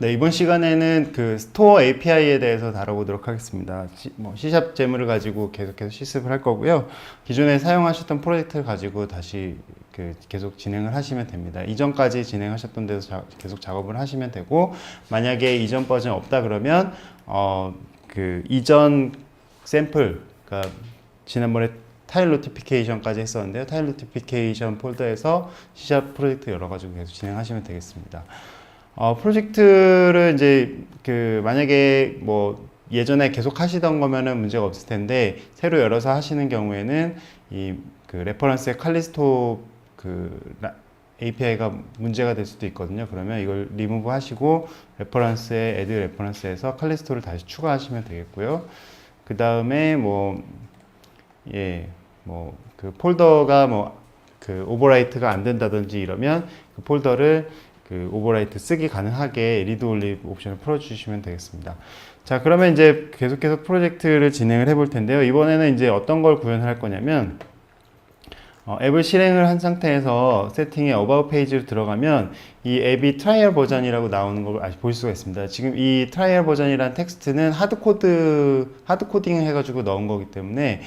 네, 이번 시간에는 그 스토어 API에 대해서 다뤄보도록 하겠습니다. C# 재물을 가지고 계속해서 실습을 할 거고요. 기존에 사용하셨던 프로젝트를 가지고 다시 계속 진행을 하시면 됩니다. 이전까지 진행하셨던 데서 계속 작업을 하시면 되고, 만약에 이전 버전 없다 그러면 그 이전 샘플, 그러니까 지난번에 타일 노티피케이션까지 했었는데요. 타일 노티피케이션 폴더에서 C# 프로젝트 열어 가지고 계속 진행하시면 되겠습니다. 프로젝트를 이제 만약에 뭐 예전에 계속 하시던 거면은 문제가 없을 텐데, 새로 열어서 하시는 경우에는 이 레퍼런스의 칼리스토 API가 문제가 될 수도 있거든요. 그러면 이걸 리무브 하시고 레퍼런스에 add 레퍼런스에서 칼리스토를 다시 추가하시면 되겠고요. 그 다음에 그 폴더가 오버라이트가 안 된다든지 이러면 그 폴더를 오버라이트 쓰기 가능하게 리드 올리브 옵션을 풀어주시면 되겠습니다. 자, 그러면 이제 계속해서 프로젝트를 진행을 해볼 텐데요. 이번에는 이제 어떤 걸 구현할 거냐면, 앱을 실행을 한 상태에서 세팅에 About 페이지로 들어가면 이 앱이 트라이얼 버전이라고 나오는 걸 볼 수가 있습니다. 지금 이 트라이얼 버전이라는 텍스트는 하드코딩을 해가지고 넣은 거기 때문에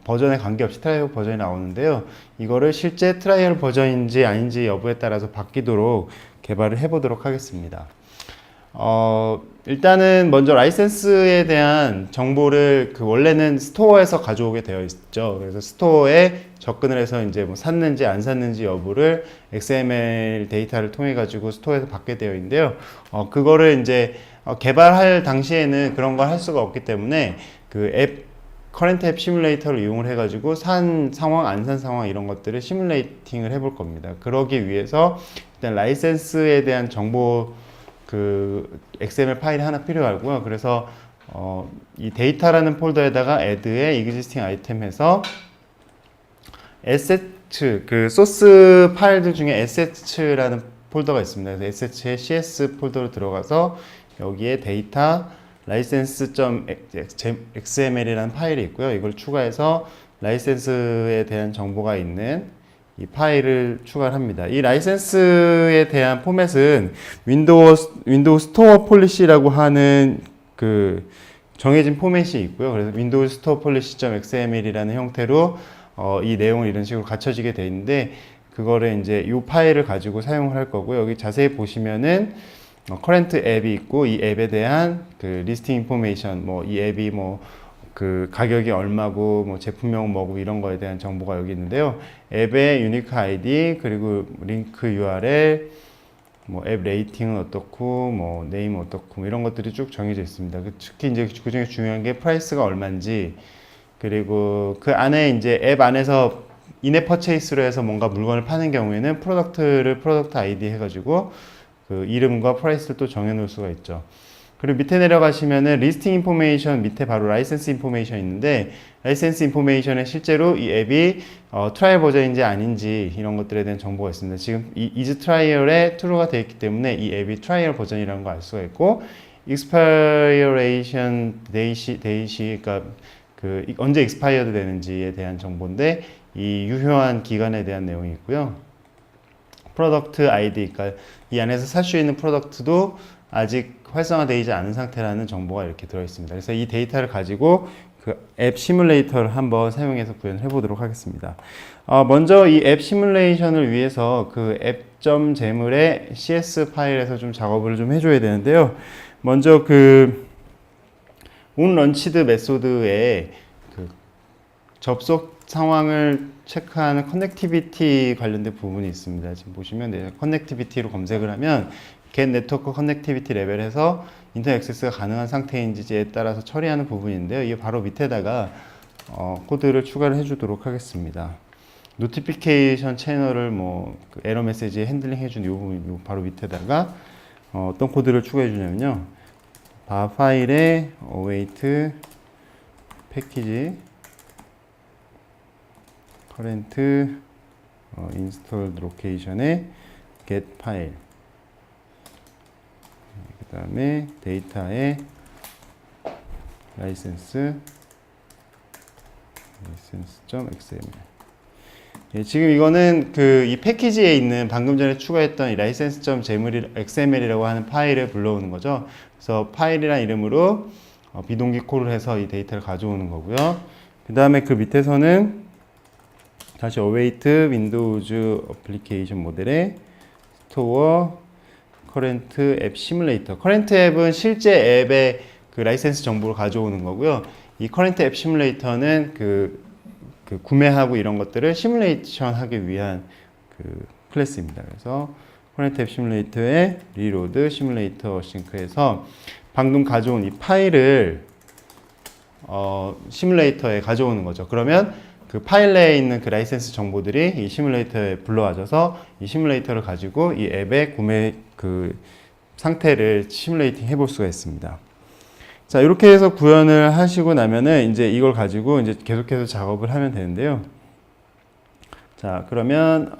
버전에 관계없이 트라이얼 버전이 나오는데요. 이거를 실제 트라이얼 버전인지 아닌지 여부에 따라서 바뀌도록 개발을 해보도록 하겠습니다. 일단은 먼저 라이센스에 대한 정보를 원래는 스토어에서 가져오게 되어 있죠. 그래서 스토어에 접근을 해서 이제 뭐 샀는지 안 샀는지 여부를 XML 데이터를 통해 가지고 스토어에서 받게 되어 있는데요. 그거를 이제 개발할 당시에는 그런 걸 할 수가 없기 때문에 커런트 앱 시뮬레이터를 이용을 해 가지고 산 상황, 안 산 상황 이런 것들을 시뮬레이팅을 해볼 겁니다. 그러기 위해서 일단 라이센스에 대한 정보 XML 파일이 하나 필요하고요. 그래서 이 데이터라는 폴더에다가 add의 existing item 해서 assets, 소스 파일들 중에 assets라는 폴더가 있습니다. 그래서 assets의 cs 폴더로 들어가서 여기에 데이터 license.xml이라는 파일이 있고요. 이걸 추가해서 라이센스에 대한 정보가 있는 이 파일을 추가를 합니다. 이 라이센스에 대한 포맷은 윈도우 스토어 폴리시라고 하는 정해진 포맷이 있고요. 그래서 윈도우 스토어 폴리시.xml이라는 형태로 이 내용을 이런 식으로 갖춰지게 되어 있는데, 그거를 이제 이 파일을 가지고 사용을 할 거고요. 여기 자세히 보시면은 커런트 앱이 있고, 이 앱에 대한 리스팅 인포메이션, 이 앱이 가격이 얼마고, 제품명 뭐고, 이런 거에 대한 정보가 여기 있는데요. 앱의 유니크 아이디, 그리고 링크 URL, 앱 레이팅은 어떻고, 네임 어떻고, 이런 것들이 쭉 정해져 있습니다. 특히 이제 그 중에 중요한 게 프라이스가 얼마인지, 그리고 그 안에 이제 앱 안에서 인앱 퍼체이스로 해서 뭔가 물건을 파는 경우에는 프로덕트 아이디 해가지고 이름과 프라이스를 또 정해 놓을 수가 있죠. 그리고 밑에 내려가시면은 리스팅 인포메이션 밑에 바로 라이센스 인포메이션 있는데, 라이센스 인포메이션에 실제로 이 앱이 트라이얼 버전인지 아닌지 이런 것들에 대한 정보가 있습니다. 지금 이 is trial에 true가 되어 있기 때문에 이 앱이 트라이얼 버전이라는 걸 알 수가 있고, expiration date이 그러니까 언제 expired 되는지에 대한 정보인데, 이 유효한 기간에 대한 내용이 있고요. 프로덕트 아이디, 그러니까 이 안에서 살 수 있는 프로덕트도 아직 활성화되지 않은 상태라는 정보가 이렇게 들어있습니다. 그래서 이 데이터를 가지고 앱 시뮬레이터를 한번 사용해서 구현해 보도록 하겠습니다. 먼저 이 앱 시뮬레이션을 위해서 앱.재물의 CS 파일에서 좀 작업을 좀 해줘야 되는데요. 먼저 onLaunched 메소드에 접속 상황을 체크하는 커넥티비티 관련된 부분이 있습니다. 지금 보시면 커넥티비티로 검색을 하면 get 네트워크 커넥티비티 레벨에서 인터넷 액세스가 가능한 상태인지에 따라서 처리하는 부분인데요. 이게 바로 밑에다가 코드를 추가를 해주도록 하겠습니다. 노티피케이션 채널을 에러 메시지 핸들링 해준 이 부분 바로 밑에다가 어떤 코드를 추가해 주냐면요. 바 파일에 await 패키지 current installed location에 get 파일, 그 다음에 데이터에 license.xml 예, 지금 이거는 이 패키지에 있는 방금 전에 추가했던 이 license.xml이라고 하는 파일을 불러오는 거죠. 그래서 파일이란 이름으로 비동기 콜을 해서 이 데이터를 가져오는 거고요. 그 다음에 그 밑에서는 다시 await 윈도우즈 어플리케이션 모델의 store current app simulator. current app은 실제 앱의 그 라이센스 정보를 가져오는 거고요. 이 current app simulator는 그 구매하고 이런 것들을 시뮬레이션 하기 위한 그 클래스입니다. 그래서 current app simulator의 reload simulator sync에서 방금 가져온 이 파일을 시뮬레이터에 가져오는 거죠. 그러면 그 파일 내에 있는 그 라이센스 정보들이 이 시뮬레이터에 불러와져서 이 시뮬레이터를 가지고 이 앱의 구매 그 상태를 시뮬레이팅 해볼 수가 있습니다. 자, 이렇게 해서 구현을 하시고 나면은 이제 이걸 가지고 이제 계속해서 작업을 하면 되는데요. 자, 그러면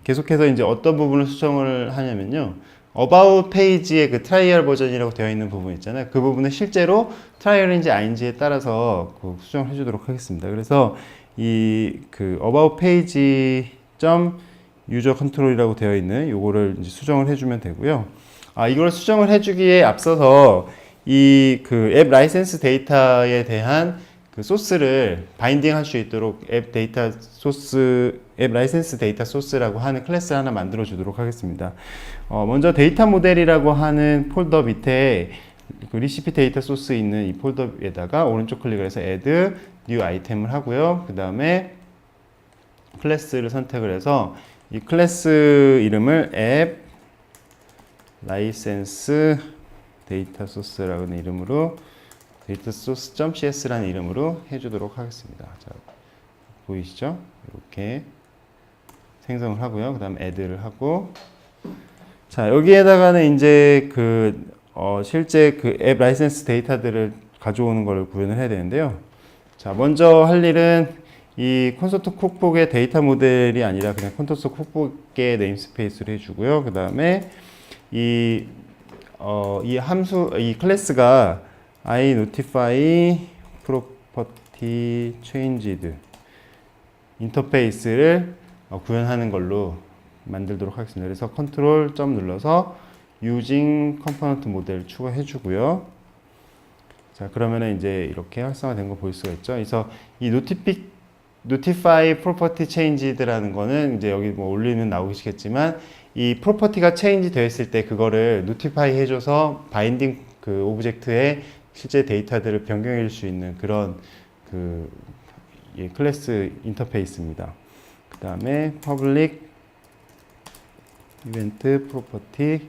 계속해서 이제 어떤 부분을 수정을 하냐면요. About 페이지의 그 트라이얼 버전이라고 되어 있는 부분 있잖아요. 그 부분은 실제로 트라이얼인지 아닌지에 따라서 그 수정을 해주도록 하겠습니다. 그래서 이 About 페이지 점 유저 컨트롤이라고 되어 있는 요거를 이제 수정을 해주면 되고요. 이걸 수정을 해주기에 앞서서 이 앱 라이센스 데이터에 대한 그 소스를 바인딩 할 수 있도록 앱 라이센스 데이터 소스라고 하는 클래스를 하나 만들어 주도록 하겠습니다. 먼저 데이터 모델이라고 하는 폴더 밑에 그 리시피 데이터 소스 있는 이 폴더에다가 오른쪽 클릭을 해서 add new 아이템을 하고요. 그 다음에 클래스를 선택을 해서 이 클래스 이름을 앱 라이센스 데이터 소스라는 이름으로 데이터 소스.cs라는 이름으로 해주도록 하겠습니다. 자, 보이시죠? 이렇게 생성을 하고요. 그 다음 add를 하고, 자, 여기에다가는 이제 실제 그 앱 라이센스 데이터들을 가져오는 걸 구현을 해야 되는데요. 자, 먼저 할 일은 이 콘서트 쿡북의 데이터 모델이 아니라 그냥 콘서트 쿡북의 네임스페이스를 해주고요. 그 다음에 이 클래스가 I notify property changed 인터페이스를 구현하는 걸로 만들도록 하겠습니다. 그래서 컨트롤 점 눌러서 using component 모델 추가해 주고요. 자, 그러면은 이제 이렇게 활성화된 거 볼 수가 있죠. 그래서 이 notify property changed라는 거는 이제 여기 뭐 올리면 나오시겠지만 이 프로퍼티가 체인지 되었을 때 그거를 notify 해줘서 바인딩 그 오브젝트에 실제 데이터들을 변경해 줄 수 있는 그런 클래스 인터페이스입니다. 그 다음에 public event property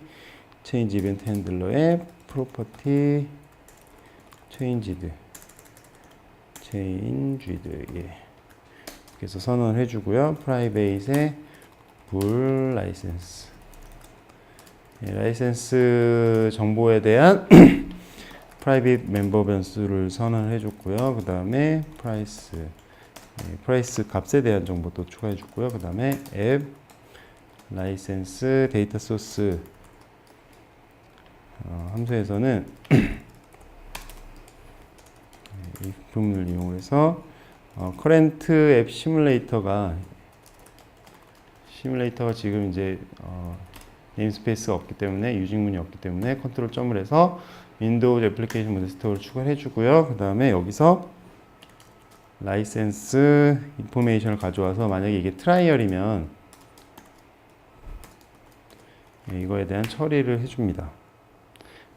change event handler의 property changed 그래서 선언을 해주고요. private의 불 라이센스 라이센스 정보에 대한 프라이빗 멤버 변수를 선언을 해줬고요. 그 다음에 프라이스 값에 대한 정보도 추가해 줬고요. 그 다음에 앱 라이센스 데이터 소스 함수에서는 이 부분을 이용해서 커렌트 앱 시뮬레이터가 지금 이제 네임스페이스가 없기 때문에 유징문이 없기 때문에 컨트롤 점을 해서 윈도우즈 애플리케이션 모델 스토어를 추가를 해주고요. 그 다음에 여기서 라이센스 인포메이션을 가져와서 만약에 이게 트라이얼이면 이거에 대한 처리를 해줍니다.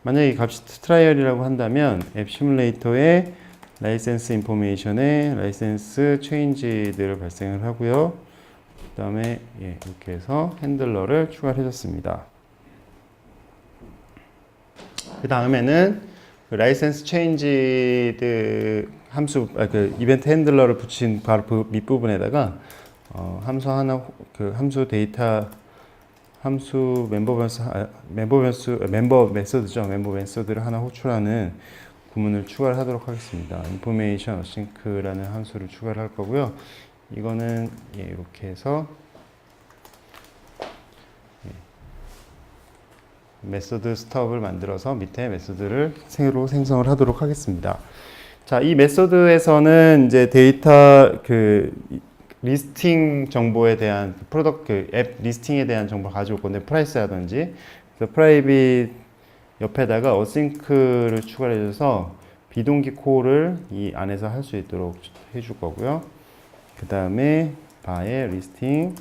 만약에 이 값이 트라이얼이라고 한다면 앱 시뮬레이터의 라이센스 인포메이션에 라이센스 체인지들을 발생을 하고요. 그 다음에 이렇게 해서 핸들러를 추가를 해줬습니다. 그 다음에는 그 라이센스 체인지드 함수, 이벤트 핸들러를 붙인 바로 그 밑부분에다가 함수 하나, 멤버 메서드죠. 멤버 메서드를 하나 호출하는 구문을 추가를 하도록 하겠습니다. information async라는 함수를 추가를 할 거고요. 이거는 이렇게 해서 메소드 스톱을 만들어서 밑에 메소드를 새로 생성을 하도록 하겠습니다. 자, 이 메소드에서는 이제 데이터 리스팅 정보에 대한 프로덕트 앱 리스팅에 대한 정보를 가져올 건데 프라이스라든지 그래서 프라이빗 옆에다가 어싱크를 추가해 줘서 비동기 콜을 이 안에서 할 수 있도록 해줄 거고요. 그 다음에 바에 리스팅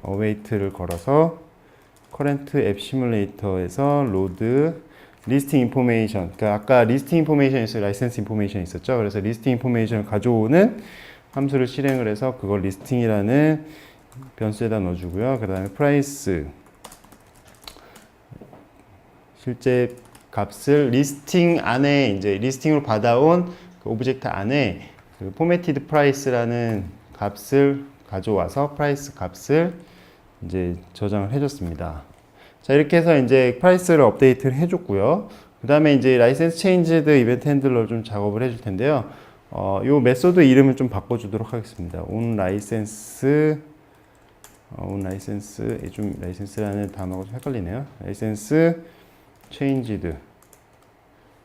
어웨이트를 걸어서 커런트 앱 시뮬레이터에서 로드 리스팅 인포메이션, 그러니까 아까 리스팅 인포메이션 있어요, 라이센스 인포메이션 있었죠. 그래서 리스팅 인포메이션을 가져오는 함수를 실행을 해서 그걸 리스팅이라는 변수에다 넣어주고요. 그 다음에 프라이스 실제 값을 리스팅 안에 이제 리스팅으로 받아온 그 오브젝트 안에 그 포매티드 프라이스라는 값을 가져와서 프라이스 값을 이제 저장을 해줬습니다. 자, 이렇게 해서 이제 프라이스를 업데이트를 해줬고요. 그 다음에 이제 라이센스 체인지드 이벤트 핸들러 좀 작업을 해줄 텐데요. 요 메소드 이름을 좀 바꿔주도록 하겠습니다. on 라이센스라는 단어가 좀 헷갈리네요. 라이센스 체인지드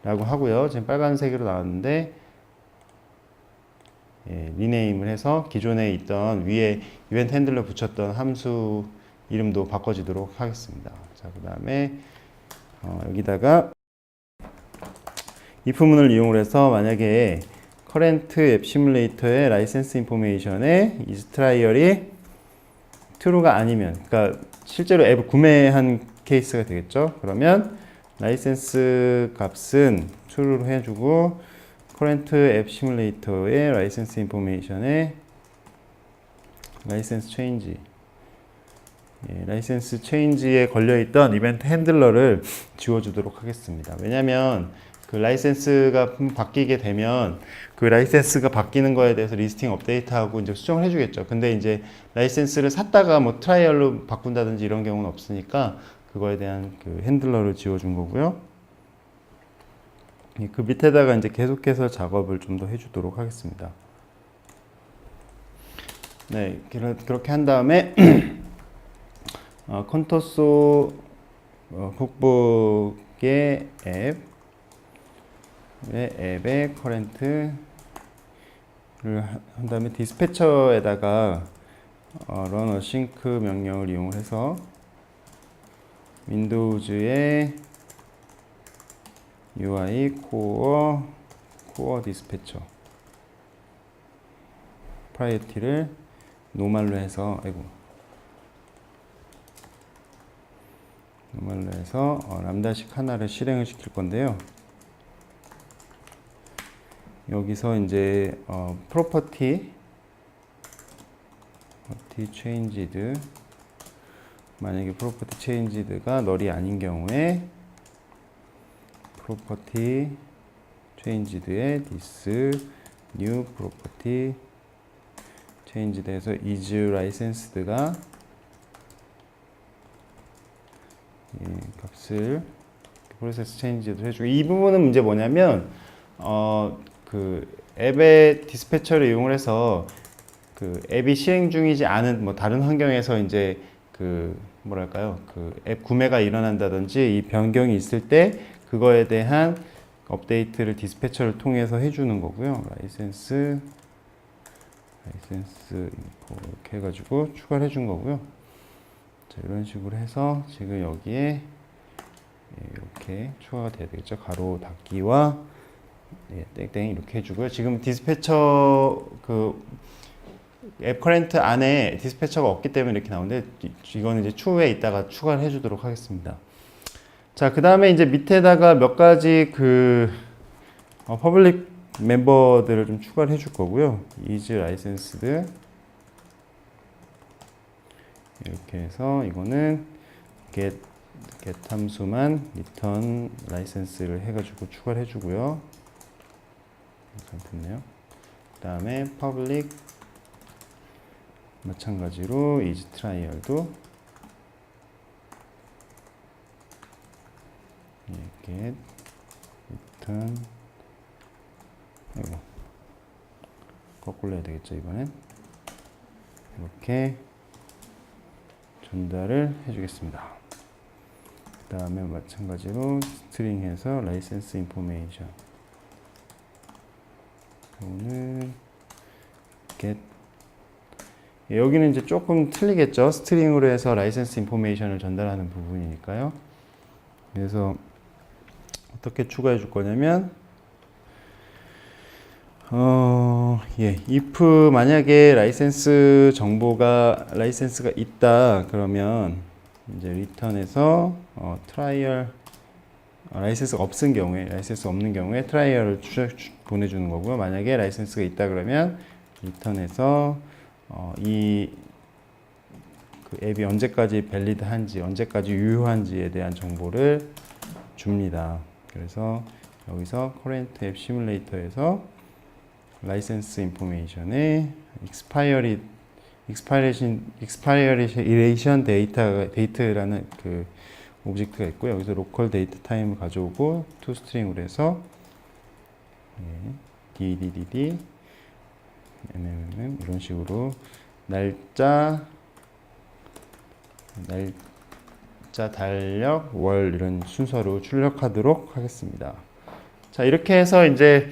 라고 하고요. 지금 빨간색으로 나왔는데 리네임을 해서 기존에 있던 위에 이벤트 핸들러 붙였던 함수 이름도 바꿔주도록 하겠습니다. 자, 그 다음에 여기다가 if 문을 이용을 해서 만약에 current 앱 시뮬레이터의 라이센스 인포메이션에 is trial이 true가 아니면, 그러니까 실제로 앱을 구매한 케이스가 되겠죠. 그러면 라이센스 값은 true로 해주고 current 앱 시뮬레이터의 라이센스 인포메이션에 라이센스 체인지 라이센스 체인지에 걸려있던 이벤트 핸들러를 지워주도록 하겠습니다. 왜냐하면 그 라이센스가 바뀌게 되면 그 라이센스가 바뀌는 거에 대해서 리스팅 업데이트하고 이제 수정을 해주겠죠. 근데 이제 라이센스를 샀다가 뭐 트라이얼로 바꾼다든지 이런 경우는 없으니까 그거에 대한 그 핸들러를 지워준 거고요. 그 밑에다가 이제 계속해서 작업을 좀 더 해주도록 하겠습니다. 네, 그렇게 한 다음에 컨터소 북북의 앱의 커런트를 한 다음에 디스패처에다가 run async 명령을 이용해서 윈도우즈의 UI 코어 디스패처 프라이어티를 노멀로 해서 노멀로 해서 람다식 하나를 실행을 시킬 건데요. 여기서 이제 property changed 만약에 property changed가 널이 아닌 경우에 property changed에 this new property changed에서 is licensed가 값을 프로세스 체인지도 해주고, 이 부분은 이제 뭐냐면 그 앱의 디스패처를 이용을 해서 그 앱이 실행 중이지 않은 뭐 다른 환경에서 이제 그 뭐랄까요, 그 앱 구매가 일어난다든지 이 변경이 있을 때 그거에 대한 업데이트를 디스패처를 통해서 해주는 거고요. 라이센스 인포 이렇게 해가지고 추가를 해준 거고요. 자, 이런 식으로 해서 지금 여기에 이렇게 추가가 돼야 되겠죠. 가로 닫기와 땡땡 이렇게 해주고요. 지금 디스패처 그 앱 커런트 안에 디스패처가 없기 때문에 이렇게 나오는데 이거는 이제 추후에 있다가 추가를 해주도록 하겠습니다. 자, 그 다음에 이제 밑에다가 몇 가지 그 퍼블릭 멤버들을 좀 추가를 해줄 거고요. is licensed 이렇게 해서 이거는 get 함수만 return license를 해가지고 추가를 해주고요. 잘 됐네요. 그 다음에 public 마찬가지로 is trial도 get return 거꾸로 해야 되겠죠. 이번엔 이렇게 전달을 해주겠습니다. 그 다음에 마찬가지로 스트링해서 라이센스 인포메이션 경우는 get. 여기는 이제 조금 틀리겠죠. 스트링으로 해서 라이센스 인포메이션을 전달하는 부분이니까요. 그래서 어떻게 추가해 줄 거냐면 if 만약에 라이센스가 있다 그러면 이제 return에서 트라이얼 라이센스가 없는 경우에 트라이얼을 보내주는 거고요. 만약에 라이센스가 있다 그러면 return에서 그 앱이 언제까지 밸리드한지, 언제까지 유효한지에 대한 정보를 줍니다. 그래서 여기서 current app simulator에서 라이센스 인포메이션에 expiration date라는 그 오브젝트가 있고요. 여기서 local date time을 가져오고 toString으로 해서 DDDD 이런 식으로 날짜, 달력, 월 이런 순서로 출력하도록 하겠습니다. 자, 이렇게 해서 이제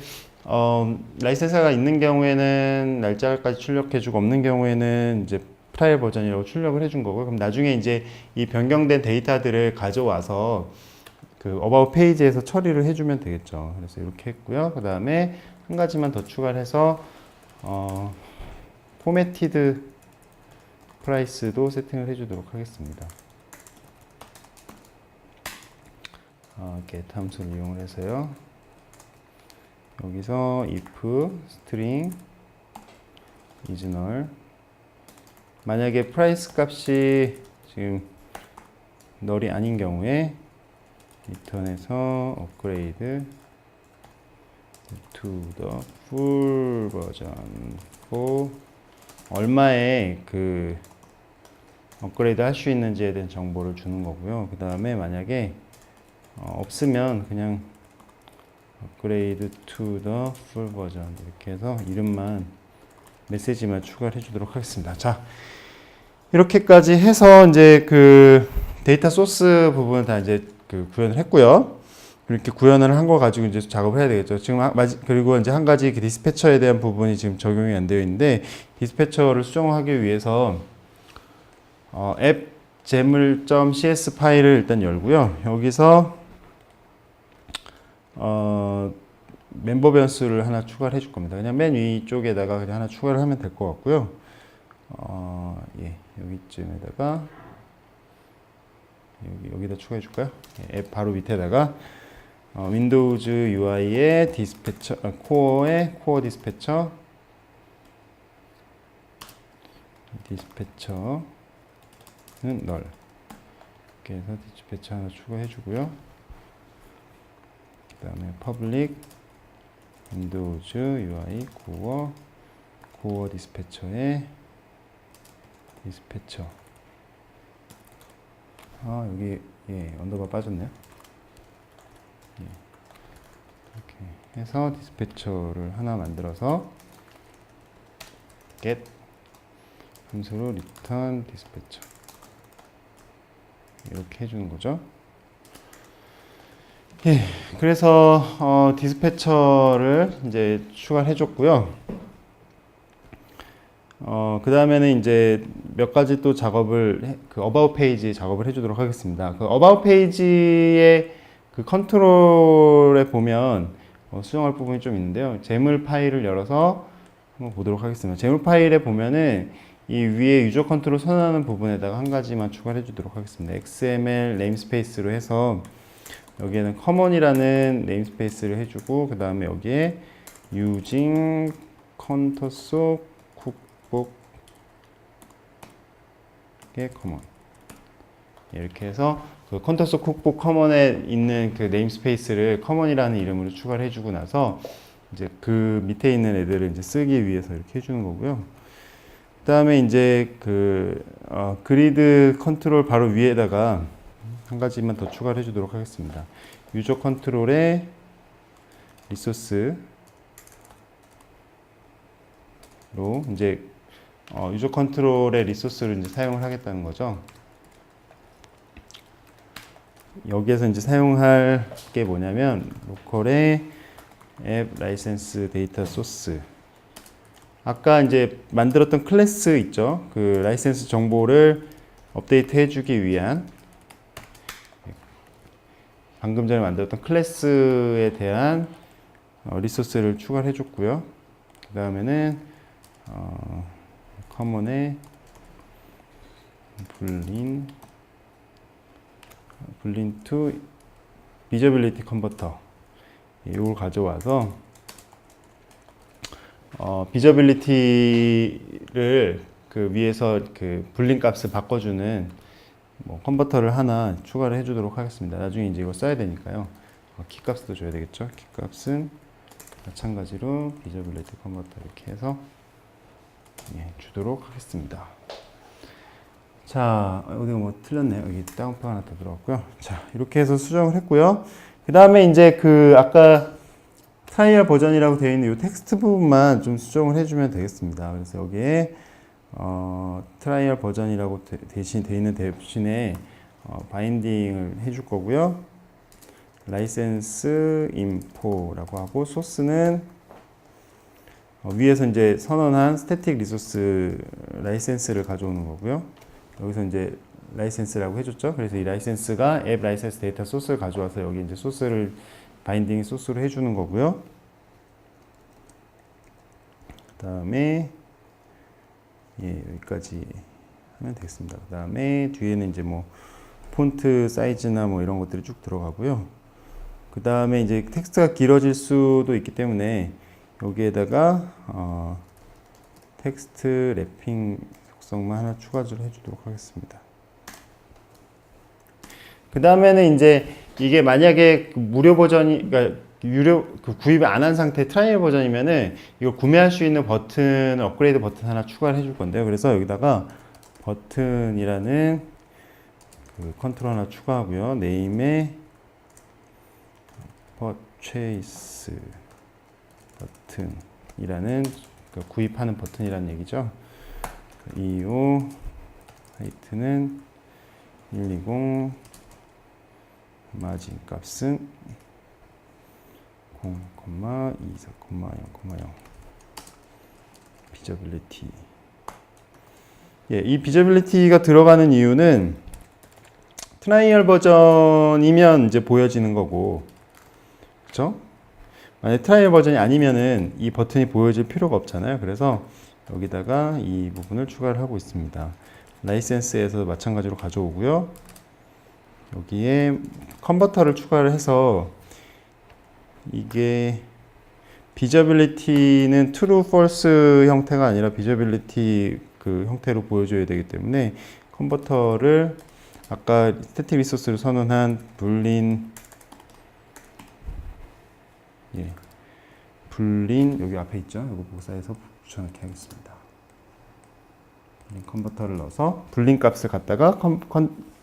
라이센스가 있는 경우에는 날짜까지 출력해주고 없는 경우에는 이제 트라이얼 버전이라고 출력을 해준 거고요. 그럼 나중에 이제 이 변경된 데이터들을 가져와서 그 about 페이지에서 처리를 해주면 되겠죠. 그래서 이렇게 했고요. 그 다음에 한 가지만 더 추가를 해서 포매티드 프라이스도 세팅을 해주도록 하겠습니다. get 함수를 이용을 해서요. 여기서 if string is null 만약에 price 값이 지금 null이 아닌 경우에 return에서 upgrade to the full version for 얼마에 그 업그레이드 할 수 있는지에 대한 정보를 주는 거고요. 그 다음에 만약에 없으면 그냥 upgrade to the full version 이렇게 해서 이름만 메시지만 추가를 해주도록 하겠습니다. 자, 이렇게까지 해서 이제 그 데이터 소스 부분은 다 이제 그 구현을 했고요. 이렇게 구현을 한 거 가지고 이제 작업을 해야 되겠죠. 지금 그리고 이제 한 가지 디스패처에 대한 부분이 지금 적용이 안 되어 있는데 디스패처를 수정하기 위해서 앱 재물.cs 파일을 일단 열고요. 여기서 멤버 변수를 하나 추가를 해줄 겁니다. 그냥 맨 위쪽에다가 그냥 하나 추가를 하면 될 것 같고요. 여기쯤에다가 여기다 추가해 줄까요? 앱 바로 밑에다가 윈도우즈 UI의 디스패처 코어의 코어 디스패처는 null 이렇게 해서 디스패처 하나 추가해 주고요. 그 다음에 public 윈도우즈 UI 코어 디스패처의 디스패처 여기 언더바 빠졌네요. 이렇게 해서 디스패처를 하나 만들어서 get 함수로 return 디스패처 이렇게 해주는 거죠. 그래서 디스패처를 이제 추가를 해줬고요. 그 다음에는 이제 몇 가지 또 작업을 그 about 페이지 작업을 해주도록 하겠습니다. 그 about 페이지의 그 컨트롤에 보면 수정할 부분이 좀 있는데요. 재물 파일을 열어서 한번 보도록 하겠습니다. 재물 파일에 보면은 이 위에 유저 컨트롤 선언하는 부분에다가 한 가지만 추가를 해주도록 하겠습니다. XML 네임스페이스로 해서 여기에는 common이라는 네임스페이스를 해주고 그 다음에 여기에 using 컨터소 쿡북의 common 이렇게 해서 그 컨터소 쿡북 커먼에 있는 그 네임스페이스를 커먼이라는 이름으로 추가를 해주고 나서 이제 그 밑에 있는 애들을 이제 쓰기 위해서 이렇게 해주는 거고요. 그 다음에 이제 그 그리드 컨트롤 바로 위에다가 한 가지만 더 추가를 해주도록 하겠습니다. 유저 컨트롤의 리소스로 이제 유저 컨트롤의 리소스를 이제 사용을 하겠다는 거죠. 여기에서 이제 사용할 게 뭐냐면 로컬의 앱 라이센스 데이터 소스. 아까 이제 만들었던 클래스 있죠? 그 라이센스 정보를 업데이트 해주기 위한 방금 전에 만들었던 클래스에 대한 리소스를 추가를 해줬고요. 그 다음에는 커먼에 불린 to visibility converter 이걸 가져와서 비저빌리티를 그 위에서 그 불린 값을 바꿔주는 뭐 컨버터를 하나 추가를 해주도록 하겠습니다. 나중에 이제 이거 써야 되니까요. 키 값도 줘야 되겠죠. 키 값은 마찬가지로 비저빌리티 컨버터 이렇게 해서 주도록 하겠습니다. 자, 여기 뭐 틀렸네요. 여기 다운표 하나 더 들어갔고요. 자, 이렇게 해서 수정을 했고요. 그 다음에 이제 그 아까 트라이얼 버전이라고 되어 있는 이 텍스트 부분만 좀 수정을 해주면 되겠습니다. 그래서 여기에 트라이얼 버전이라고 대신 되어 있는 대신에 바인딩을 해줄 거고요. 라이센스 인포라고 하고 소스는 위에서 이제 선언한 스태틱 리소스 라이센스를 가져오는 거고요. 여기서 이제 라이센스라고 해줬죠. 그래서 이 라이센스가 앱 라이센스 데이터 소스를 가져와서 여기 이제 소스를 바인딩 소스로 해주는 거고요. 그 다음에 여기까지 하면 되겠습니다. 그 다음에 뒤에는 이제 뭐 폰트 사이즈나 뭐 이런 것들이 쭉 들어가고요. 그 다음에 이제 텍스트가 길어질 수도 있기 때문에 여기에다가 텍스트 랩핑 속성만 하나 추가를 해주도록 하겠습니다. 그 다음에는 이제 이게 만약에 무료 버전이, 그러니까 유료 구입 안 한 상태 트라이얼 버전이면은 이거 구매할 수 있는 버튼, 업그레이드 버튼 하나 추가를 해줄 건데요. 그래서 여기다가 버튼이라는 그 컨트롤 하나 추가하고요. 네임에 purchase 버튼이라는 그 구입하는 버튼이라는 얘기죠. EU 하이트는 120 마진 값은 0,24,0,0 비저빌리티. 이 비저빌리티가 들어가는 이유는 트라이얼 버전이면 이제 보여지는 거고, 그렇죠? 만약 트라이얼 버전이 아니면은 이 버튼이 보여질 필요가 없잖아요. 그래서 여기다가 이 부분을 추가를 하고 있습니다. 라이센스에서 마찬가지로 가져오고요. 여기에 컨버터를 추가를 해서 이게 비저빌리티는 true, false 형태가 아니라 비저빌리티 그 형태로 보여줘야 되기 때문에 컨버터를 아까 스태틱 리소스를 선언한 불린 여기 앞에 있죠. 이거 복사해서 붙여넣기 하겠습니다. 불린 컨버터를 넣어서 불린 값을 갖다가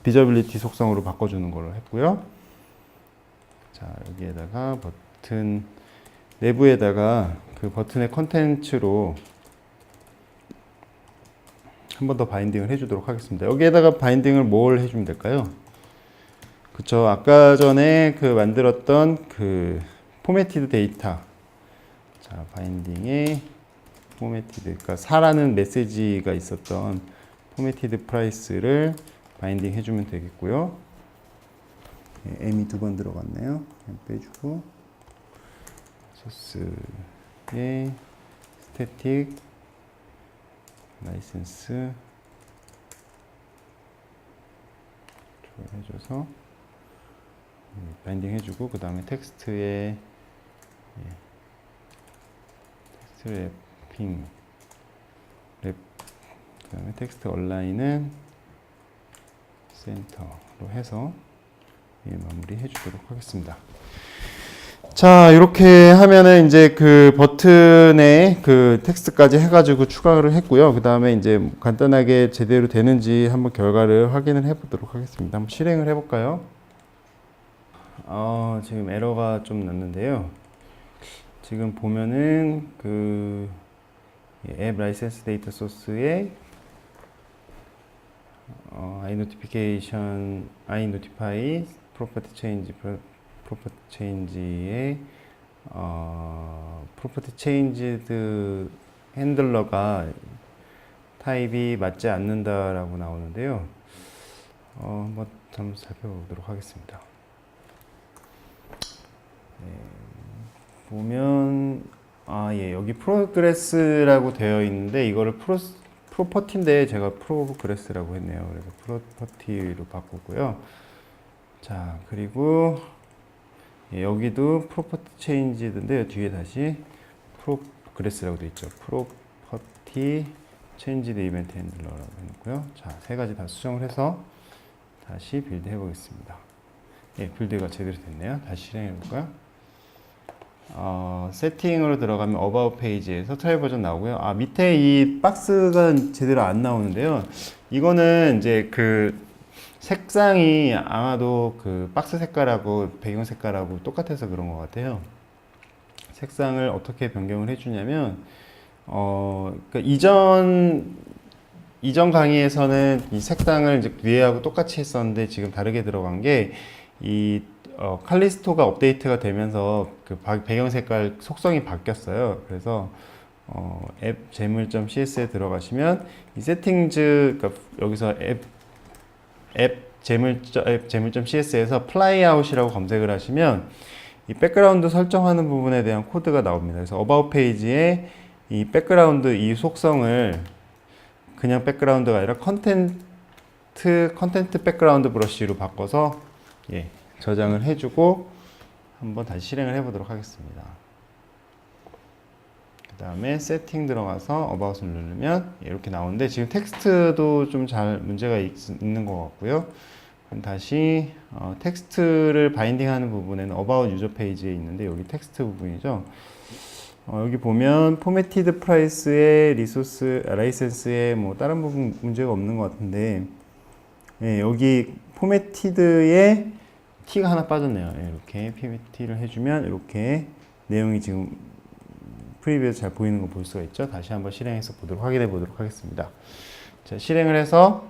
비저빌리티 속성으로 바꿔주는 걸로 했고요. 자, 여기에다가 버튼 내부에다가 그 버튼의 컨텐츠로 한 번 더 바인딩을 해주도록 하겠습니다. 여기에다가 바인딩을 뭘 해주면 될까요? 그쵸. 아까 전에 그 만들었던 그 포매티드 데이터. 자, 바인딩에 포매티드, 그러니까 4라는 메시지가 있었던 포매티드 프라이스를 바인딩 해주면 되겠고요. M이 두 번 들어갔네요. 빼주고 소스에 스태틱 라이센스 해줘서 바인딩 해주고 그 다음에 텍스트 랩핑 그 다음에 텍스트 얼라인은 센터로 해서 마무리 해주도록 하겠습니다. 자, 이렇게 하면은 이제 그 버튼에 그 텍스트까지 해가지고 추가를 했고요. 그 다음에 이제 간단하게 제대로 되는지 한번 결과를 확인을 해보도록 하겠습니다. 한번 실행을 해볼까요? 지금 에러가 좀 났는데요. 지금 보면은 그 앱 라이센스 데이터 소스에 iNotify 프로퍼티 체인지에 property changed 핸들러가 타입이 맞지 않는다라고 나오는데요. 한번 살펴보도록 하겠습니다. 보면 예, 여기 프로그레스라고 되어 있는데 이거를 프로퍼티인데 제가 프로그레스라고 했네요. 그래서 프로퍼티로 바꾸고요. 자, 그리고 여기도 프로퍼티 체인지인데 뒤에 다시 프로그레스라고 되어 있죠. 프로퍼티 체인지드 이벤트 핸들러라고 해놓고요. 자, 세 가지 다 수정을 해서 다시 빌드 해보겠습니다. 예, 빌드가 제대로 됐네요. 다시 실행해 볼까요? 세팅으로 들어가면 어바웃 페이지에서 트라이얼 버전 나오고요. 밑에 이 박스가 제대로 안 나오는데요. 이거는 이제 그 색상이 아마도 그 박스 색깔하고 배경 색깔하고 똑같아서 그런 것 같아요. 색상을 어떻게 변경을 해주냐면, 그러니까 이전 강의에서는 이 색상을 이제 위에하고 똑같이 했었는데 지금 다르게 들어간 게 이 칼리스토가 업데이트가 되면서 그 배경 색깔 속성이 바뀌었어요. 그래서 앱 재물.cs에 들어가시면 이 세팅즈, 그러니까 여기서 앱 재물.cs에서 플라이아웃이라고 검색을 하시면 이 백그라운드 설정하는 부분에 대한 코드가 나옵니다. 그래서 어바웃 페이지에 이 백그라운드 이 속성을 그냥 백그라운드가 아니라 컨텐트 백그라운드 브러쉬로 바꿔서 저장을 해주고 한번 다시 실행을 해보도록 하겠습니다. 그 다음에 세팅 들어가서 어바웃을 누르면 이렇게 나오는데 지금 텍스트도 좀 잘 문제가 있는 것 같고요. 그럼 다시 텍스트를 바인딩하는 부분에는 어바웃 유저 페이지에 있는데 여기 텍스트 부분이죠. 여기 보면 포매티드 프라이스의 리소스 라이센스에 뭐 다른 부분 문제가 없는 것 같은데 여기 포매티드에 T가 하나 빠졌네요. 이렇게 PPT를 해주면 이렇게 내용이 지금 프리뷰에서 잘 보이는 거 볼 수가 있죠. 다시 한번 실행해서 확인해 보도록 하겠습니다. 자, 실행을 해서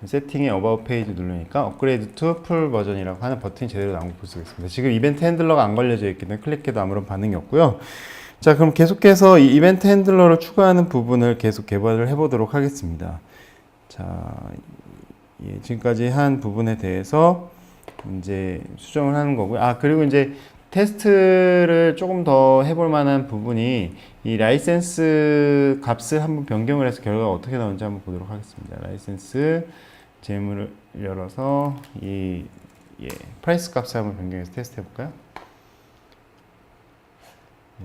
세팅에 어바웃 페이지 누르니까 업그레이드 투 풀 버전이라고 하는 버튼이 제대로 나온 거 볼 수가 있습니다. 지금 이벤트 핸들러가 안 걸려져 있기 때문에 클릭해도 아무런 반응이 없고요. 자, 그럼 계속해서 이 이벤트 핸들러를 추가하는 부분을 계속 개발을 해보도록 하겠습니다. 자, 지금까지 한 부분에 대해서 이제 수정을 하는 거고요. 그리고 이제 테스트를 조금 더 해볼 만한 부분이 이 라이센스 값을 한번 변경을 해서 결과가 어떻게 나오는지 한번 보도록 하겠습니다. 라이센스 재물을 열어서 프라이스 값을 한번 변경해서 테스트 해볼까요?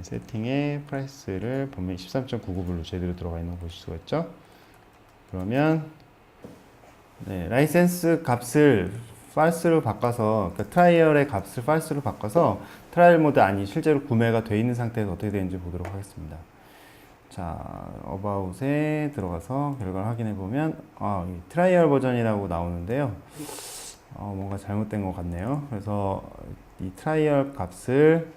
세팅에 프라이스를 보면 13.99불로 제대로 들어가 있는 거 보실 수가 있죠. 그러면 라이센스 값을 false로 바꿔서, 그러니까 트라이얼의 값을 false로 바꿔서 트라이얼 모드 아니 실제로 구매가 돼 있는 상태에서 어떻게 되는지 보도록 하겠습니다. 자, about에 들어가서 결과를 확인해 보면 트라이얼 버전이라고 나오는데요. 뭔가 잘못된 것 같네요. 그래서 이 트라이얼 값을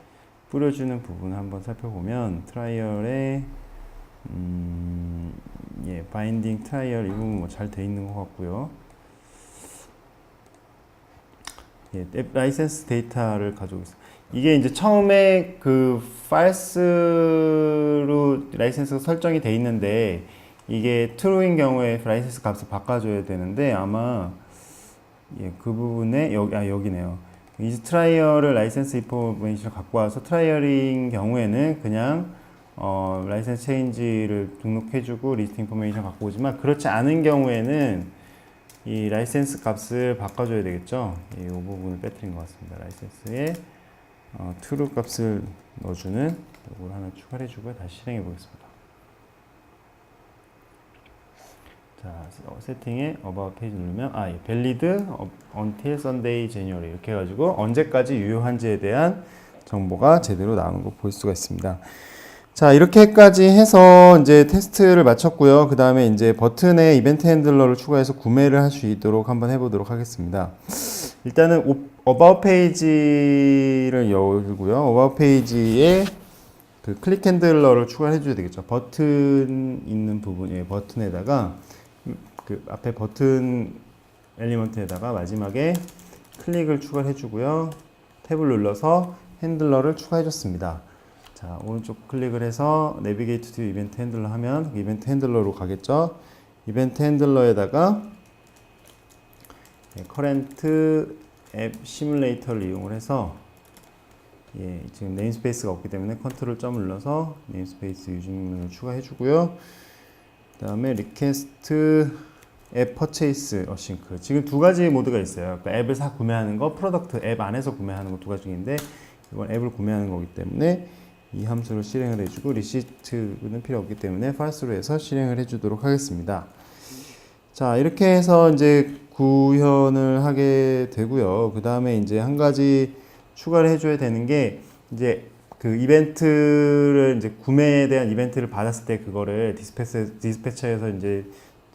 뿌려주는 부분을 한번 살펴보면 트라이얼에 바인딩 트라이얼 이 부분 뭐 잘 돼 있는 것 같고요. 앱 라이센스 데이터를 가지고 있어요. 이게 이제 처음에 그 false로 라이센스가 설정이 돼 있는데 이게 true인 경우에 라이센스 값을 바꿔줘야 되는데 아마 그 부분에 여기네요. 이제 트라이얼을 라이센스 인포메이션을 갖고 와서 트라이얼인 경우에는 그냥 라이센스 체인지를 등록해주고 리스트 인포메이션 갖고 오지만 그렇지 않은 경우에는 이 라이센스 값을 바꿔줘야 되겠죠. 이 부분을 빼뜨린 것 같습니다. 라이센스에 true 값을 넣어주는 이걸 하나 추가를 해주고요. 다시 실행해 보겠습니다. 자, 세팅에 about 페이지 누르면 valid until Sunday January 이렇게 해가지고 언제까지 유효한지에 대한 정보가 제대로 나오는 거 볼 수가 있습니다. 자, 이렇게까지 해서 이제 테스트를 마쳤고요. 그 다음에 이제 버튼에 이벤트 핸들러를 추가해서 구매를 할 수 있도록 한번 해보도록 하겠습니다. 일단은 어바웃 페이지를 열고요. 어바웃 페이지에 그 클릭 핸들러를 추가해 줘야 되겠죠. 버튼 있는 부분, 버튼에다가 그 앞에 버튼 엘리먼트에다가 마지막에 클릭을 추가해 주고요. 탭을 눌러서 핸들러를 추가해줬습니다. 자, 오른쪽 클릭을 해서 내비게이트 투 이벤트 핸들러 하면 이벤트 핸들러로 가겠죠. 이벤트 핸들러에다가 커렌트 앱 시뮬레이터를 이용을 해서 지금 네임스페이스가 없기 때문에 컨트롤 점을 눌러서 네임스페이스 유징문을 추가해 주고요. 그 다음에 리퀘스트 앱 퍼체이스 어싱크, 지금 두 가지 모드가 있어요. 그러니까 앱을 사 구매하는 거, 프로덕트 앱 안에서 구매하는 거 두 가지인데, 이건 앱을 구매하는 거기 때문에 이 함수를 실행을 해주고, 리시트는 필요 없기 때문에 false로 해서 실행을 해주도록 하겠습니다. 자, 이렇게 해서 이제 구현을 하게 되고요. 그 다음에 이제 한 가지 추가를 해줘야 되는 게, 이제 그 이벤트를 이제 구매에 대한 이벤트를 받았을 때 그거를 디스패처에서 이제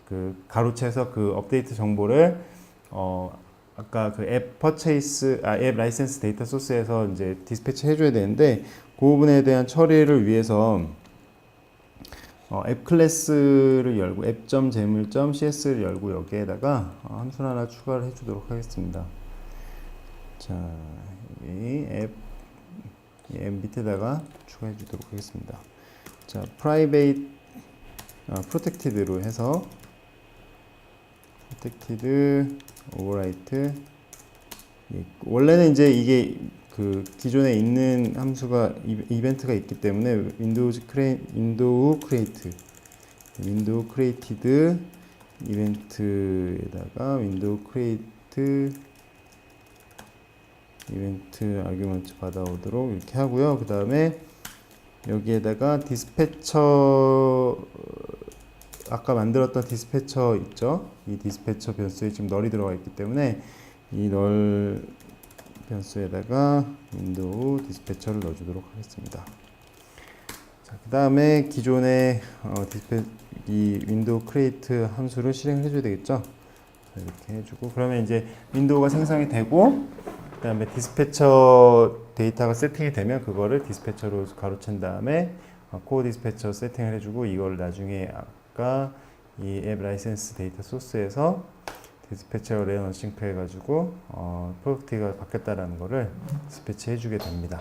그 가로채서 그 업데이트 정보를 아까 그 앱 퍼체이스 앱 라이센스 데이터 소스에서 이제 디스패치 해줘야 되는데, 그 부분에 대한 처리를 위해서 앱 클래스를 열고 앱.재물.cs를 열고 여기에다가 함수 하나 추가를 해주도록 하겠습니다. 자, 이 앱 밑에다가 추가해 주도록 하겠습니다. 자, protected로 해서 protected overwrite, 원래는 이제 이게 그 기존에 있는 함수가 이벤트가 있기 때문에 윈도우 created 이벤트에다가 윈도우 create 이벤트 아규먼트 받아오도록 이렇게 하고요. 그 다음에 여기에다가 디스패처, 아까 만들었던 디스패처 있죠? 이 디스패처 변수에 지금 널이 들어가 있기 때문에 이 널 변수에다가 윈도우 디스패처를 넣어주도록 하겠습니다. 자, 그 다음에 기존의 이 윈도우 크리에이트 함수를 실행을 해줘야 되겠죠? 이렇게 해주고, 그러면 이제 윈도우가 생성이 되고, 그 다음에 디스패처 데이터가 세팅이 되면 그거를 디스패처로 가로챈 다음에 코어 디스패처 세팅을 해주고, 이걸 나중에 아까 이 앱 라이센스 데이터 소스에서 디스패처 레이어 언싱크 해가지고 프로덕트가 바뀌었다라는 거를 디스패치 해주게 됩니다.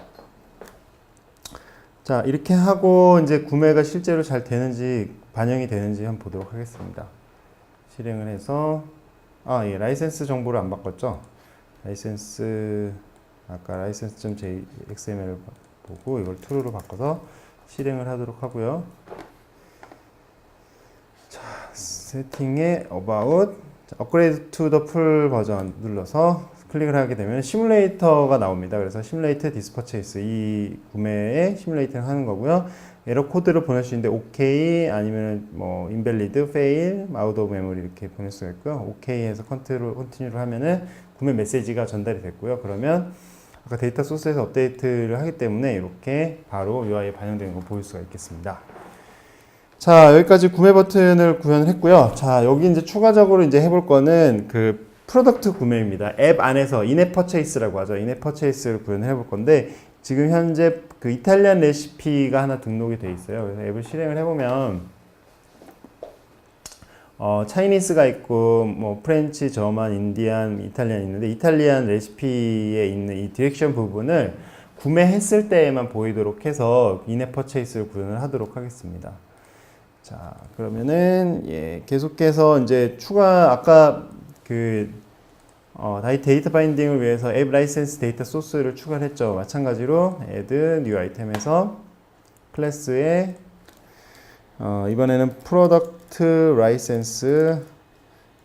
자, 이렇게 하고 이제 구매가 실제로 잘 되는지 반영이 되는지 한번 보도록 하겠습니다. 실행을 해서 라이센스 정보를 안 바꿨죠? 라이센스 아까 license.xml을 보고 이걸 true로 바꿔서 실행을 하도록 하고요. 자, 세팅에 about upgrade to the full 버전 눌러서 클릭을 하게 되면 시뮬레이터가 나옵니다. 그래서 시뮬레이터 디스퍼체이스, 이 구매에 시뮬레이터를 하는 거고요. 에러 코드를 보낼 수 있는데 OK 아니면 뭐 invalid, fail, out of memory 이렇게 보낼 수가 있고요. OK 해서 컨티뉴를 하면은 구매 메시지가 전달이 됐고요. 그러면 아까 데이터 소스에서 업데이트를 하기 때문에 이렇게 바로 UI에 반영되는 거 보일 수가 있겠습니다. 자, 여기까지 구매 버튼을 구현을 했고요. 자, 여기 이제 추가적으로 이제 해볼 거는 그 프로덕트 구매입니다. 앱 안에서 인앱 퍼체이스라고 하죠. 인앱 퍼체이스를 구현을 해볼 건데, 지금 현재 그 이탈리안 레시피가 하나 등록이 돼 있어요. 그래서 앱을 실행을 해보면 차이니스가 있고 뭐 프렌치, 저만, 인디안, 이탈리안 있는데, 이탈리안 레시피에 있는 이 디렉션 부분을 구매했을 때에만 보이도록 해서 인앱 퍼체이스를 구현을 하도록 하겠습니다. 자, 그러면은 계속해서 이제 아까 그 데이터 바인딩을 위해서 앱 라이센스 데이터 소스를 추가를 했죠. 마찬가지로 add new item에서 클래스에 이번에는 product license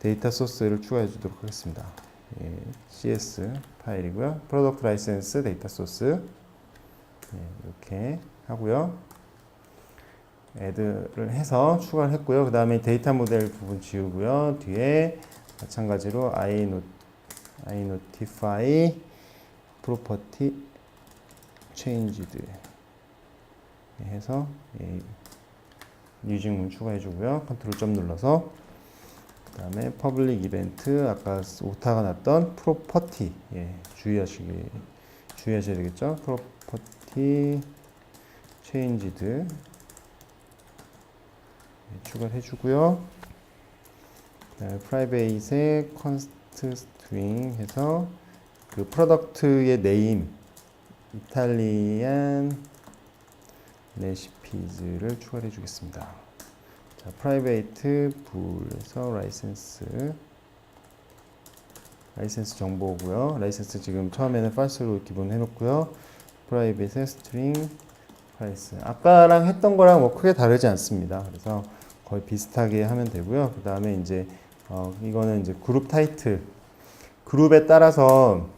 데이터 소스를 추가해 주도록 하겠습니다. CS 파일이고요. product license 데이터 소스 이렇게 하고요. add를 해서 추가를 했고요. 그 다음에 데이터 모델 부분 지우고요. 뒤에 마찬가지로 I notify property changed 해서 유징문 추가해 주고요. 컨트롤 점 눌러서, 그 다음에 퍼블릭 이벤트 아까 오타가 났던 property 주의하셔야 되겠죠. property changed 추가를 해주고요. private에 const string 해서 그 프로덕트의 네임 이탈리안 레시피즈를 추가해 주겠습니다. 자, 프라이베이트 불에서 라이센스 정보고요. 라이센스 지금 처음에는 false로 기본 해놓고요. 프라이빗의 스트링 프라이스. 아까랑 했던 거랑 뭐 크게 다르지 않습니다. 그래서 거의 비슷하게 하면 되고요. 그 다음에 이제 이거는 이제 그룹 타이틀. 그룹에 따라서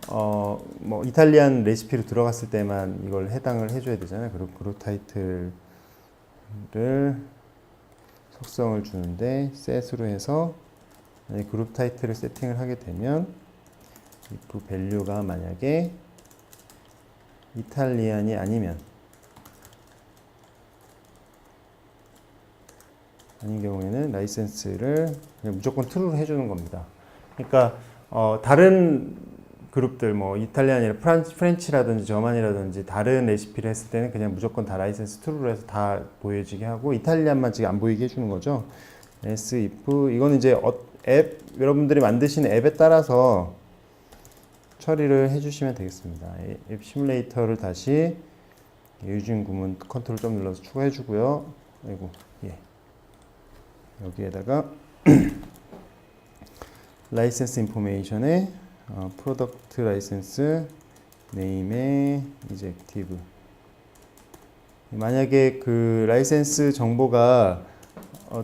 뭐 이탈리안 레시피로 들어갔을 때만 이걸 해당을 해줘야 되잖아요. 그룹 타이틀을 속성을 주는데 set으로 해서 그룹 타이틀을 세팅을 하게 되면 if value가 만약에 이탈리안이 아닌 경우에는 라이센스를 그냥 무조건 true로 해주는 겁니다. 그러니까 다른 그룹들 뭐 이탈리안이나 프렌치라든지 저만이라든지 다른 레시피를 했을 때는 그냥 무조건 다 라이센스 true로 해서 다 보여지게 하고 이탈리안만 지금 안 보이게 해주는 거죠. else if 이거는 이제 여러분들이 만드신 앱에 따라서 처리를 해주시면 되겠습니다. 앱 시뮬레이터를 다시 유진 구문 컨트롤 좀 눌러서 추가해주고요. 아이고, 예. 여기에다가 라이센스 인포메이션에 프로덕트 라이센스 네임에 이젝티브. 만약에 그 라이센스 정보가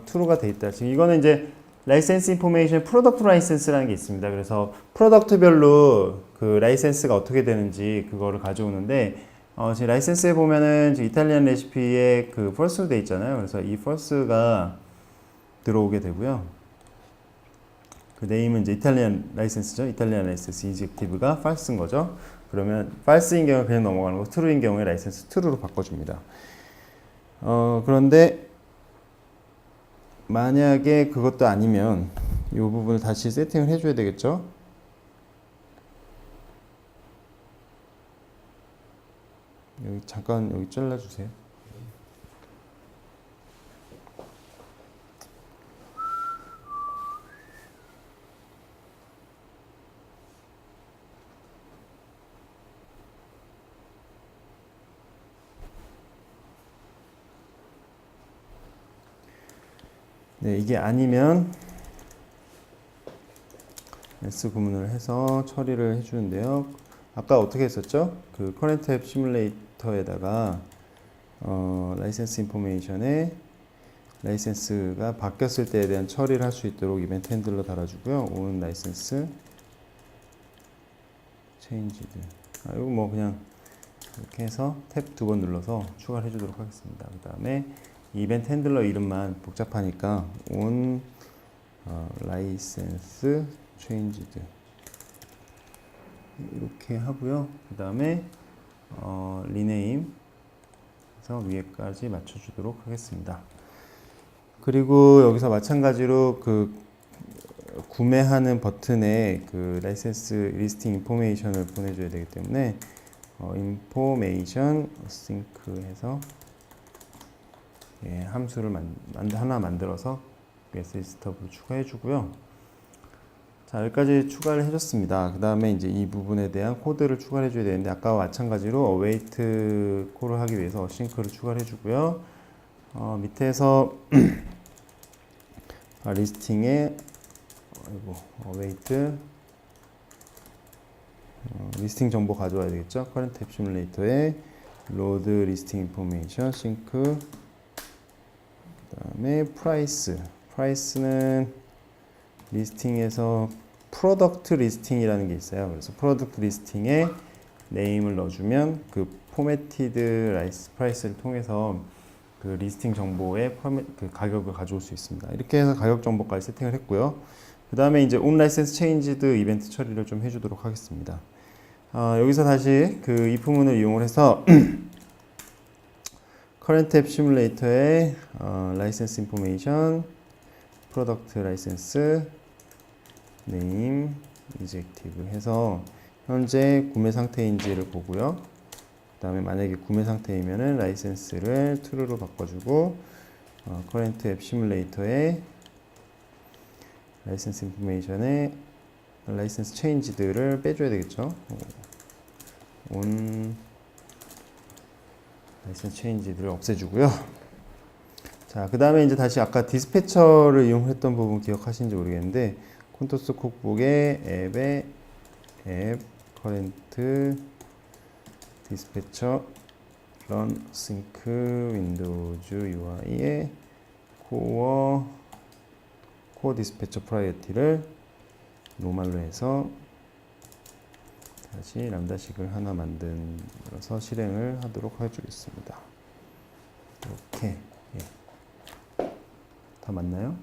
true가 돼 있다. 지금 이거는 이제 라이센스 인포메이션 프로덕트 라이센스라는 게 있습니다. 그래서 프로덕트별로 그 라이센스가 어떻게 되는지 그거를 가져오는데 지금 라이센스에 보면은 지금 이탈리안 레시피에 그 false로 돼 있잖아요. 그래서 이 false가 들어오게 되고요. 그 네임은 이제 이탈리안 라이센스죠. 이탈리안 라이센스 이젝티브가 false인 거죠. 그러면 false인 경우는 그냥 넘어가는 거, true인 경우에 라이센스 true로 바꿔줍니다. 그런데 만약에 그것도 아니면 이 부분을 다시 세팅을 해줘야 되겠죠. 여기 잠깐 여기 잘라주세요. 네, 이게 아니면 else 구문을 해서 처리를 해주는데요. 아까 어떻게 했었죠? 그 커런트 앱 시뮬레이터에다가 라이센스 인포메이션에 라이센스가 바뀌었을 때에 대한 처리를 할 수 있도록 이벤트 핸들러 달아주고요. on 라이센스 changed. 이거 뭐 그냥 이렇게 해서 탭 2번 눌러서 추가를 해주도록 하겠습니다. 그 다음에 이벤트 핸들러 이름만 복잡하니까 on license changed 이렇게 하고요. 그 다음에 rename 해서 위에까지 맞춰주도록 하겠습니다. 그리고 여기서 마찬가지로 그 구매하는 버튼에 그 라이센스 리스팅 인포메이션을 보내줘야 되기 때문에 인포메이션 sync 해서 함수를 하나 만들어서 메시지 스톱으로 추가해 주고요. 자, 여기까지 추가를 해줬습니다. 그 다음에 이제 이 부분에 대한 코드를 추가해 줘야 되는데 아까와 마찬가지로 await 콜을 하기 위해서 싱크를 추가를 해주고요. 밑에서 리스팅에 await 리스팅 정보 가져와야 되겠죠. current tab simulator에 load listing information sync 그 다음에 price는 리스팅에서 프로덕트 리스팅이라는 게 있어요. 그래서 프로덕트 리스팅에 네임을 넣어주면 그 포매티드 프라이스를 통해서 그 리스팅 정보의 그 가격을 가져올 수 있습니다. 이렇게 해서 가격 정보까지 세팅을 했고요. 그 다음에 이제 on license changed 이벤트 처리를 좀 해주도록 하겠습니다. 여기서 다시 그 if문을 이용을 해서 current app simulator의 license information, product license, name, ejective 해서 현재 구매 상태인지를 보고요. 그 다음에 만약에 구매 상태이면은 라이센스를 true로 바꿔주고 current app simulator의 license information에 license changed를 빼줘야 되겠죠. on 라이센스 체인지들을 없애주고요. 자, 그 다음에 이제 다시 아까 디스패처를 이용했던 부분 기억하시는지 모르겠는데 콘토스 쿡북의 앱에 앱 커렌트 디스패처 런 싱크 윈도우즈 UI의 코어 디스패처 프라이어티를 노멀로 해서 다시 람다식을 하나 만들어서 실행을 하도록 해주겠습니다. 이렇게 다 맞나요?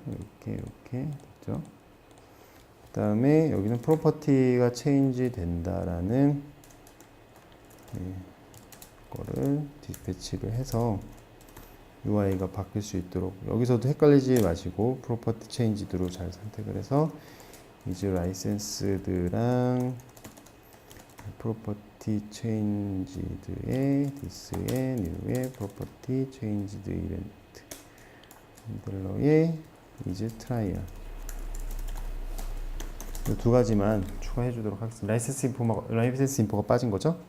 이렇게 됐죠? 그 다음에 여기는 프로퍼티가 체인지 된다라는 거를 디스패치를 해서 UI가 바뀔 수 있도록 여기서도 헷갈리지 마시고 프로퍼티 체인지드로 잘 선택을 해서 이즈 라이센스드랑 프로퍼티 체인지드의 디스의 뉴의 프로퍼티 체인지드 이벤트 핸들러의 이즈 트라이얼 이 두 가지만 추가해 주도록 하겠습니다. 라이센스 인포가 빠진 거죠?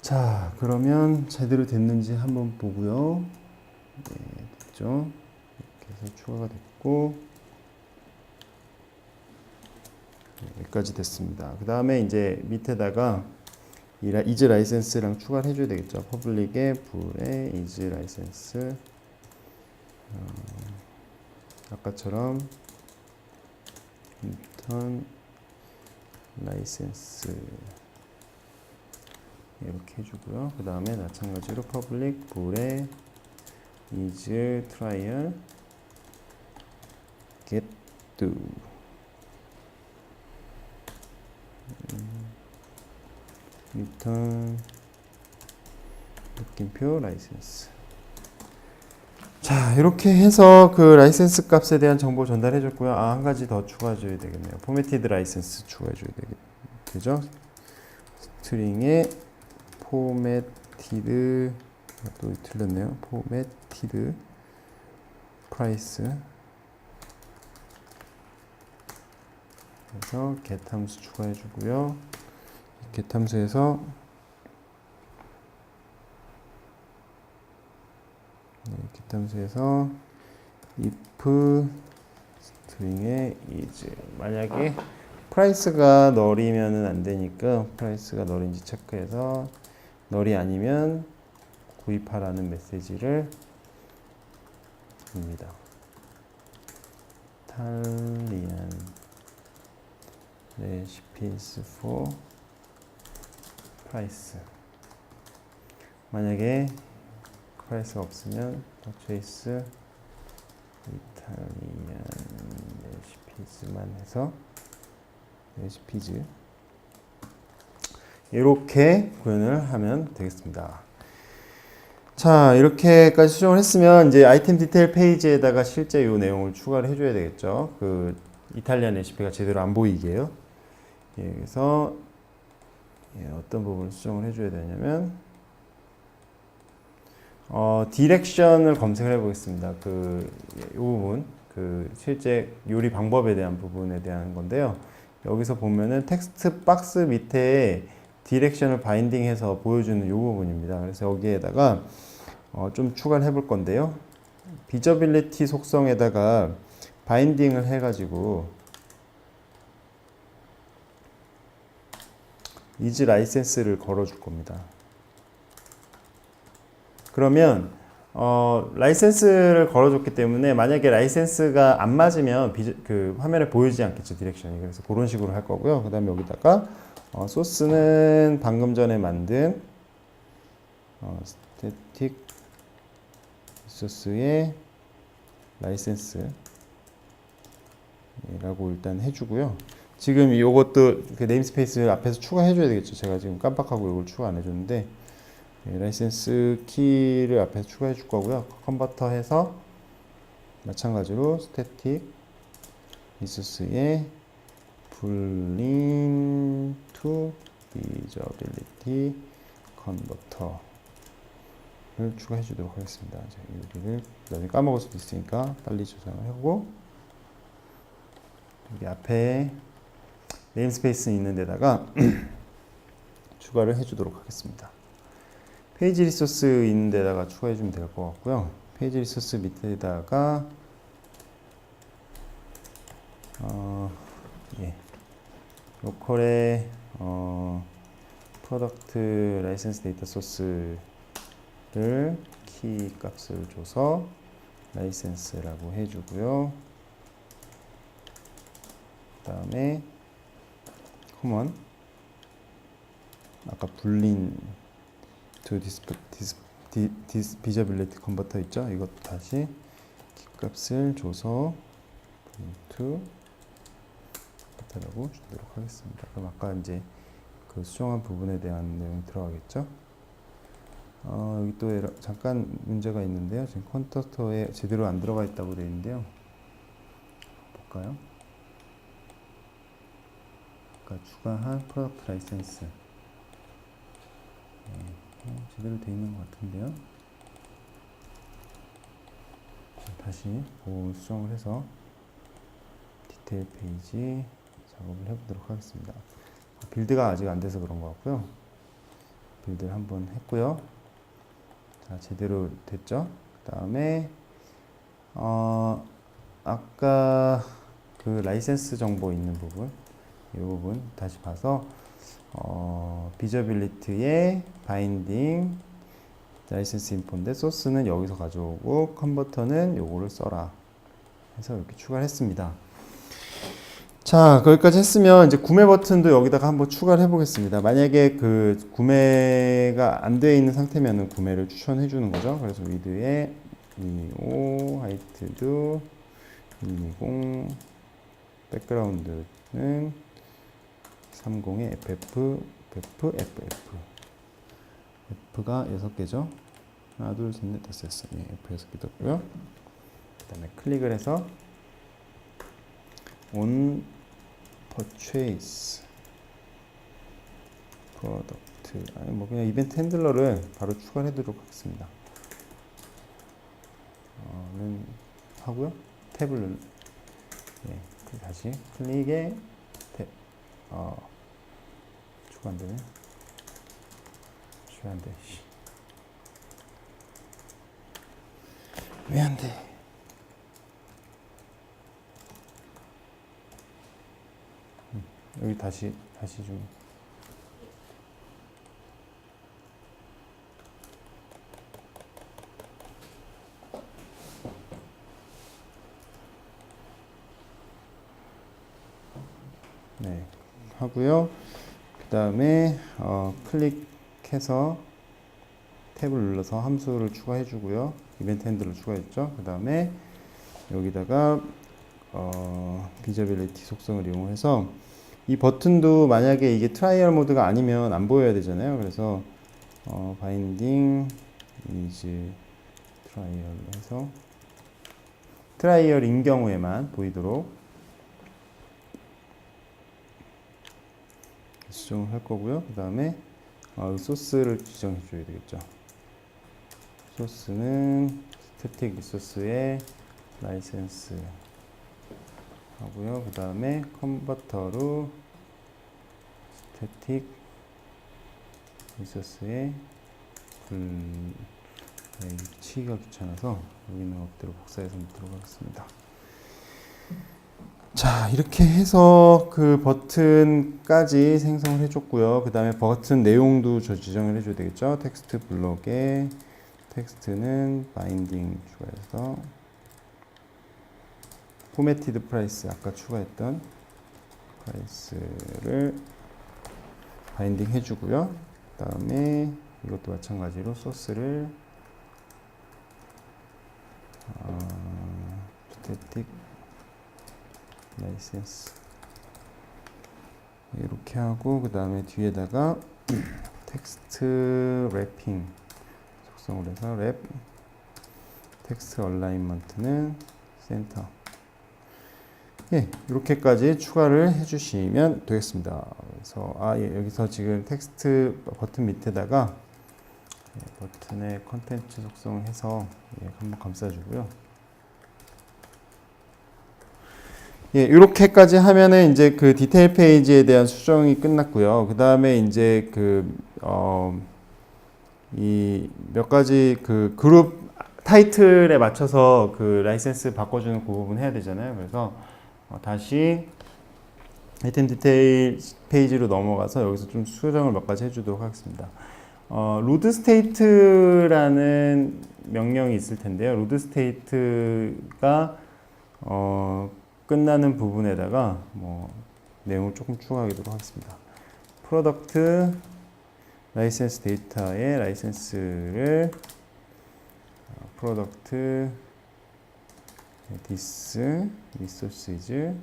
자, 그러면 제대로 됐는지 한번 보고요. 네, 됐죠? 이렇게 해서 추가가 됐고 네, 여기까지 됐습니다. 그 다음에 이제 밑에다가 이즈 라이센스랑 추가를 해줘야 되겠죠. 퍼블릭의 불에 이즈 라이센스 아까처럼 인턴 라이센스 이렇게 해주고요. 그 다음에 마찬가지로 퍼블릭 불에 is trial get do return 느낌표 라이센스. 자, 이렇게 해서 그 라이센스 값에 대한 정보 전달해 줬고요. 한 가지 더 추가해 줘야 되겠네요. 포매티드 라이센스 추가해 줘야 되죠. 스트링에 포매티드 또 틀렸네요. 포매티드 프라이스 그래서 get 함수 추가해 주고요. get 함수에서 get 함수에서 if 스트링에 is 만약에 프라이스가 널이면은 안 되니까 프라이스가 널인지 체크해서 널이 아니면 구입하라는 메시지를 줍니다. 탈리안 레시피스 for 프라이스 만약에 프라이스가 없으면 purchase 이탈리안 레시피즈만 해서 레시피즈 이렇게 구현을 하면 되겠습니다. 자, 이렇게까지 수정을 했으면 이제 아이템 디테일 페이지에다가 실제 이 내용을 추가를 해줘야 되겠죠. 그 이탈리안 레시피가 제대로 안 보이게요. 그래서 어떤 부분을 수정을 해줘야 되냐면 디렉션을 검색을 해보겠습니다. 이 부분 그 실제 요리 방법에 대한 부분에 대한 건데요. 여기서 보면은 텍스트 박스 밑에 디렉션을 바인딩해서 보여주는 이 부분입니다. 그래서 여기에다가 좀 추가를 해볼 건데요. 비저빌리티 속성에다가 바인딩을 해가지고 is 라이센스를 걸어줄 겁니다. 그러면 라이센스를 걸어줬기 때문에 만약에 라이센스가 안 맞으면 그 화면에 보이지 않겠죠, 디렉션이. 그래서 그런 식으로 할 거고요. 그 다음에 여기다가 소스는 방금 전에 만든 스태틱 소스의 라이센스 라고 일단 해주고요. 지금 이것도 그 네임스페이스 앞에서 추가해줘야 되겠죠. 제가 지금 깜빡하고 이걸 추가 안 해줬는데 라이센스 키를 앞에서 추가해 줄 거고요. 컨버터 해서 마찬가지로 스태틱 리소스의 불린 to visibility 컨버터를 추가해 주도록 하겠습니다. 여기를 나중에 까먹을 수도 있으니까 빨리 저장을 하고 여기 앞에 네임스페이스 있는 데다가 추가를 해주도록 하겠습니다. 페이지 리소스 있는 데다가 추가해주면 될 것 같고요. 페이지 리소스 밑에다가 로컬에 프로덕트 라이센스 데이터 소스를 키 값을 줘서 라이센스라고 해주고요. 그 다음에 커먼 아까 불린 to visibility 컨버터 있죠? 이것도 다시 키 값을 줘서 to 라고 주도록 하겠습니다. 그럼 아까 이제 그 수정한 부분에 대한 내용이 들어가겠죠? 여기 또 잠깐 문제가 있는데요. 지금 컨버터에 제대로 안 들어가 있다고 되어 있는데요. 볼까요? 아까 추가한 프로덕트 라이센스 제대로 되어 있는 것 같은데요. 다시 보호 수정을 해서 디테일 페이지 작업을 해보도록 하겠습니다. 빌드가 아직 안 돼서 그런 것 같고요. 빌드를 한번 했고요. 자, 제대로 됐죠? 그 다음에 아까 그 라이센스 정보 있는 부분, 이 부분 다시 봐서 비저빌리티의 바인딩 라이센스 인포인데 소스는 여기서 가져오고 컨버터는 요거를 써라 해서 이렇게 추가를 했습니다. 자, 거기까지 했으면 이제 구매 버튼도 여기다가 한번 추가를 해보겠습니다. 만약에 그 구매가 안 되어 있는 상태면은 구매를 추천해 주는 거죠. 그래서 위드에 225 하이트도 120 백그라운드는 30의 F가 6개죠. 하나, 둘, 셋, 넷, 다섯, 여섯. 예, F 6개 떴고요. 그 다음에 클릭을 해서 on purchase product 아니 뭐 그냥 이벤트 핸들러를 바로 추가해 두도록 하겠습니다. 는 하고요. 탭을 예, 다시 클릭에 탭 추가 안 되네. 추가 안 돼. 왜 안 돼? 여기 다시 좀 네 하고요. 그 다음에 클릭해서 탭을 눌러서 함수를 추가해 주고요. 이벤트 핸들을 추가했죠. 그 다음에 여기다가 비저빌리티 속성을 이용해서 이 버튼도 만약에 이게 트라이얼 모드가 아니면 안 보여야 되잖아요. 그래서 바인딩 이즈 트라이얼 해서 트라이얼인 경우에만 보이도록 수정을 할 거고요. 그 다음에 소스를 지정해 줘야 되겠죠. 소스는 스태틱 리소스의 라이센스 하고요. 그 다음에 컨버터로 스태틱 리소스의 치기가 귀찮아서 여기 있는 것대로 복사해서 넣도록 하겠습니다. 자, 이렇게 해서 그 버튼까지 생성을 해줬고요. 그 다음에 버튼 내용도 지정을 해줘야 되겠죠. 텍스트 블록에 텍스트는 바인딩 추가해서 포매티드 프라이스 아까 추가했던 프라이스를 바인딩 해주고요. 그 다음에 이것도 마찬가지로 소스를 스태틱 라이센스 이렇게 하고 그 다음에 뒤에다가 텍스트 랩핑 속성을 해서 랩 텍스트 얼라인먼트는 센터 예, 이렇게까지 추가를 해주시면 되겠습니다. 그래서 예, 여기서 지금 텍스트 버튼 밑에다가 버튼의 컨텐츠 속성을 해서 한번 감싸주고요. 예, 이렇게까지 하면은 이제 그 디테일 페이지에 대한 수정이 끝났고요. 그 다음에 이제 이 몇 가지 그 그룹 타이틀에 맞춰서 그 라이센스 바꿔주는 그 부분 해야 되잖아요. 그래서 다시 아이템 디테일 페이지로 넘어가서 여기서 좀 수정을 몇 가지 해주도록 하겠습니다. 로드 스테이트라는 명령이 있을 텐데요. 로드 스테이트가 끝나는 부분에다가 뭐 내용을 조금 추가하도록 하겠습니다. 프로덕트 라이센스 데이터의 라이센스를 프로덕트 디스 리소시즈의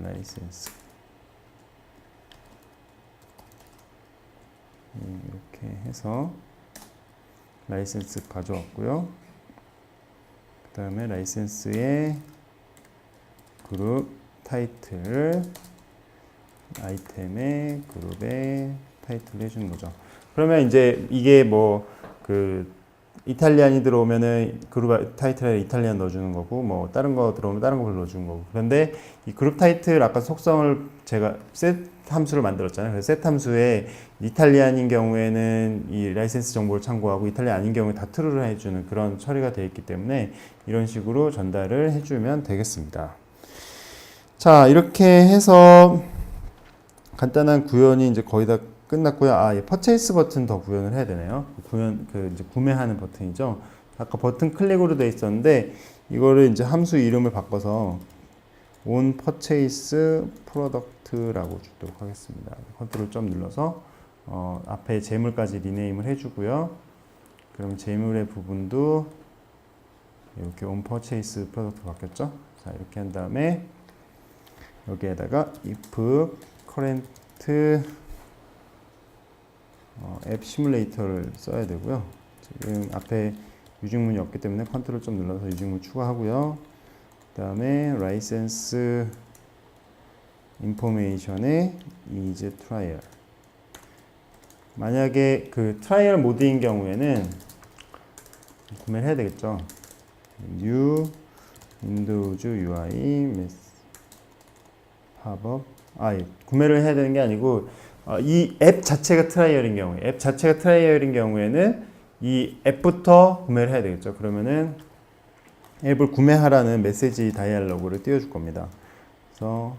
라이센스 이렇게 해서 라이센스 가져왔고요. 그 다음에 라이센스의 그룹 타이틀 아이템의 그룹의 타이틀을 해주는 거죠. 그러면 이제 이게 뭐 그 이탈리안이 들어오면은 그룹 타이틀에 이탈리안 넣어주는 거고 뭐 다른 거 들어오면 다른 거 넣어주는 거고. 그런데 이 그룹 타이틀 아까 속성을 제가 set 함수를 만들었잖아요. 그래서 set 함수에 이탈리안인 경우에는 이 라이센스 정보를 참고하고 이탈리안 아닌 경우에 다 true를 해주는 그런 처리가 되어 있기 때문에 이런 식으로 전달을 해주면 되겠습니다. 자, 이렇게 해서 간단한 구현이 이제 거의 다 끝났고요. 예, 퍼체이스 버튼 더 구현을 해야 되네요. 이제 구매하는 버튼이죠. 아까 버튼 클릭으로 되어 있었는데 이거를 이제 함수 이름을 바꿔서 on purchase product라고 주도록 하겠습니다. 컨트롤 점 눌러서 앞에 재물까지 리네임을 해주고요. 그럼 재물의 부분도 이렇게 on purchase product 바뀌었죠. 자, 이렇게 한 다음에 여기에다가 if current 앱 시뮬레이터를 써야 되고요. 지금 앞에 유증문이 없기 때문에 컨트롤 좀 눌러서 유증문 추가하고요. 그 다음에 라이센스 인포메이션에 is trial. 만약에 그 트라이얼 모드인 경우에는 구매를 해야 되겠죠. new windows UI 팝업. 예. 구매를 해야 되는 게 아니고 이 앱 자체가 트라이얼인 경우에는 이 앱부터 구매를 해야 되겠죠. 그러면은 앱을 구매하라는 메시지 다이얼로그를 띄워줄 겁니다. 그래서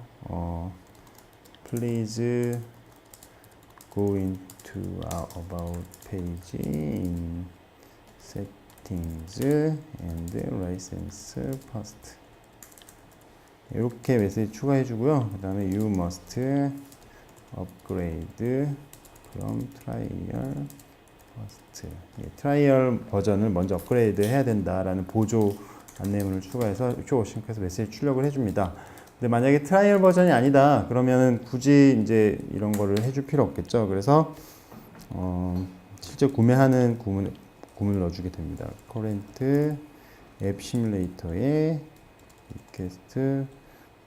please go into our about page in settings and license first. 이렇게 메시지 추가해 주고요. 그 다음에 you must upgrade from trial first. 트라이얼 버전을 먼저 업그레이드 해야 된다라는 보조 안내문을 추가해서 쇼워싱크에서 메시지 출력을 해줍니다. 근데 만약에 트라이얼 버전이 아니다 그러면은 굳이 이제 이런 거를 해줄 필요 없겠죠. 그래서 실제 구매하는 구문을 넣어주게 됩니다. current 앱 시뮬레이터에 리퀘스트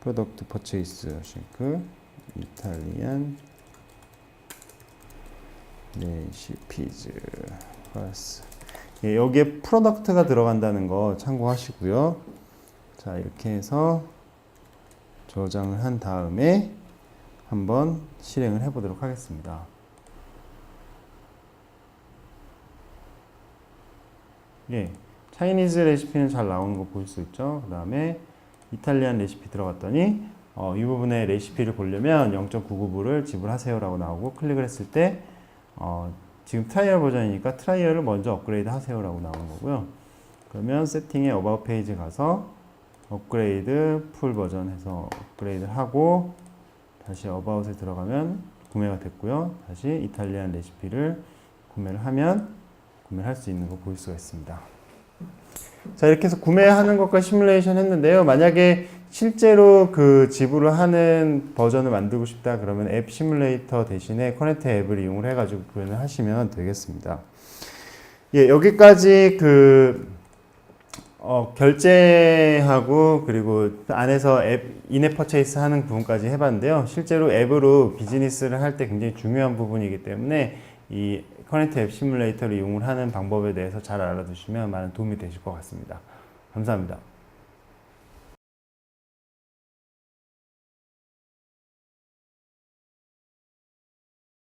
프로덕트 퍼체이스 싱크 이탈리안 레시피즈 플러스. 여기에 프로덕트가 들어간다는 거 참고하시고요. 자, 이렇게 해서 저장을 한 다음에 한번 실행을 해 보도록 하겠습니다. 차이니즈 레시피는 잘 나오는 거 볼 수 있죠. 그 다음에 이탈리안 레시피 들어갔더니 이 부분에 레시피를 보려면 0.999불을 지불하세요 라고 나오고 클릭을 했을 때 지금 트라이얼 버전이니까 트라이얼을 먼저 업그레이드 하세요 라고 나오는 거고요. 그러면 세팅에 어바웃 페이지 가서 업그레이드 풀 버전 해서 업그레이드 하고 다시 어바웃에 들어가면 구매가 됐고요. 다시 이탈리안 레시피를 구매를 하면 구매를 할 수 있는 거 볼 수가 있습니다. 자, 이렇게 해서 구매하는 것과 시뮬레이션 했는데요. 만약에 실제로 그 지불을 하는 버전을 만들고 싶다 그러면 앱 시뮬레이터 대신에 커넥트 앱을 이용을 해가지고 구현을 하시면 되겠습니다. 여기까지 그 결제하고 그리고 안에서 앱 인앱 퍼체이스 하는 부분까지 해봤는데요. 실제로 앱으로 비즈니스를 할 때 굉장히 중요한 부분이기 때문에 이 커넥트 앱 시뮬레이터를 이용을 하는 방법에 대해서 잘 알아두시면 많은 도움이 되실 것 같습니다. 감사합니다.